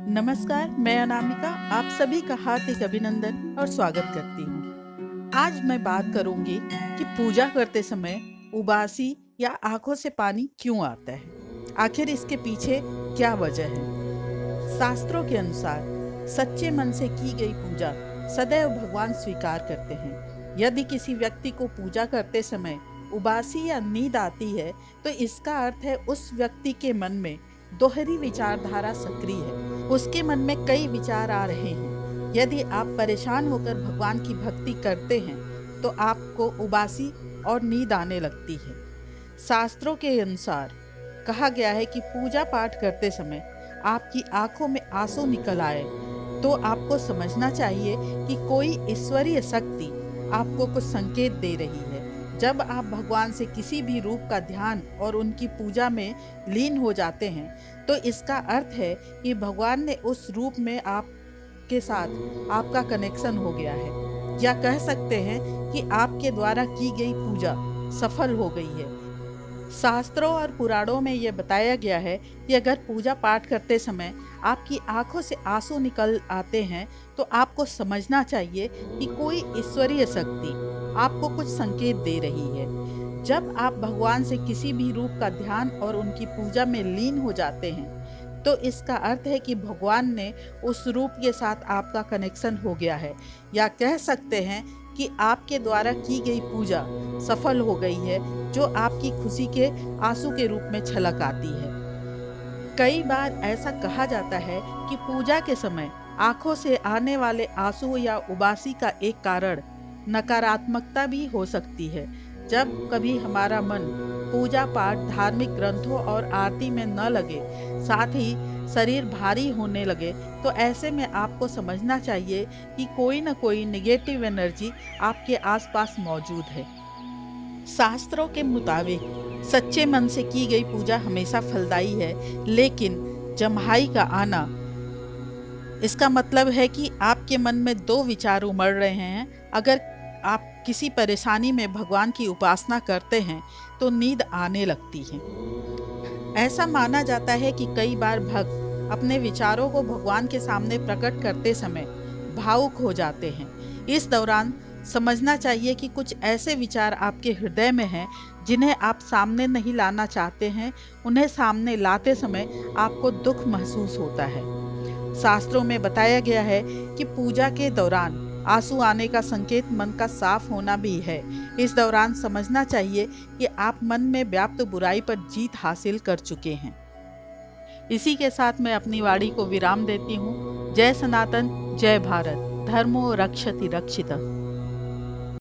नमस्कार, मैं अनामिका आप सभी का हार्दिक अभिनंदन और स्वागत करती हूँ। आज मैं बात करूंगी कि पूजा करते समय उबासी या आंखों से पानी क्यों आता है। आखिर इसके पीछे क्या वजह है। शास्त्रों के अनुसार सच्चे मन से की गई पूजा सदैव भगवान स्वीकार करते हैं। यदि किसी व्यक्ति को पूजा करते समय उबासी या नींद आती है तो इसका अर्थ है उस व्यक्ति के मन में दोहरी विचारधारा सक्रिय है। उसके मन में कई विचार आ रहे हैं। यदि आप परेशान होकर भगवान की भक्ति करते हैं तो आपको उबासी और नींद आने लगती है। शास्त्रों के अनुसार कहा गया है कि पूजा पाठ करते समय आपकी आंखों में आंसू निकल आए तो आपको समझना चाहिए कि कोई ईश्वरीय शक्ति आपको कुछ संकेत दे रही है। जब आप भगवान से किसी भी रूप का ध्यान और उनकी पूजा में लीन हो जाते हैं तो इसका अर्थ है कि भगवान ने उस रूप में आपके साथ आपका कनेक्शन हो गया है, या कह सकते हैं कि आपके द्वारा की गई पूजा सफल हो गई है। शास्त्रों और पुराणों में यह बताया गया है कि अगर पूजा पाठ करते समय आपकी आंखों से आंसू निकल आते हैं तो आपको समझना चाहिए कि कोई ईश्वरीय शक्ति आपको कुछ संकेत दे रही है। जब आप भगवान से किसी भी रूप का ध्यान और उनकी पूजा में लीन हो जाते हैं तो इसका अर्थ है कि भगवान ने उस रूप के साथ आपका कनेक्शन हो गया है, या कह सकते हैं कि आपके द्वारा की गई पूजा सफल हो गई है, जो आपकी खुशी के आंसू के रूप में छलक आती है। कई बार ऐसा कहा जाता है कि पूजा के समय आंखों से आने वाले आंसू या उबासी का एक कारण नकारात्मकता भी हो सकती है। जब कभी हमारा मन पूजा पाठ, धार्मिक ग्रंथों और आरती में न लगे, साथ ही शरीर भारी होने लगे, तो ऐसे में आपको समझना चाहिए कि कोई न कोई नेगेटिव एनर्जी आपके आसपास मौजूद है। शास्त्रों के मुताबिक सच्चे मन से की गई पूजा हमेशा फलदायी है, लेकिन जम्हाई का आना इसका मतलब है कि आपके मन में दो विचार उमड़ रहे हैं। अगर आप किसी परेशानी में भगवान की उपासना करते हैं तो नींद आने लगती है। ऐसा माना जाता है कि कई बार भक्त अपने विचारों को भगवान के सामने प्रकट करते समय भावुक हो जाते हैं। इस दौरान समझना चाहिए कि कुछ ऐसे विचार आपके हृदय में हैं जिन्हें आप सामने नहीं लाना चाहते हैं। उन्हें सामने लाते समय आपको दुख महसूस होता है। शास्त्रों में बताया गया है कि पूजा के दौरान आंसू आने का संकेत मन का साफ होना भी है। इस दौरान समझना चाहिए कि आप मन में व्याप्त बुराई पर जीत हासिल कर चुके हैं। इसी के साथ मैं अपनी वाणी को विराम देती हूँ। जय सनातन, जय भारत, धर्मो रक्षति रक्षितः।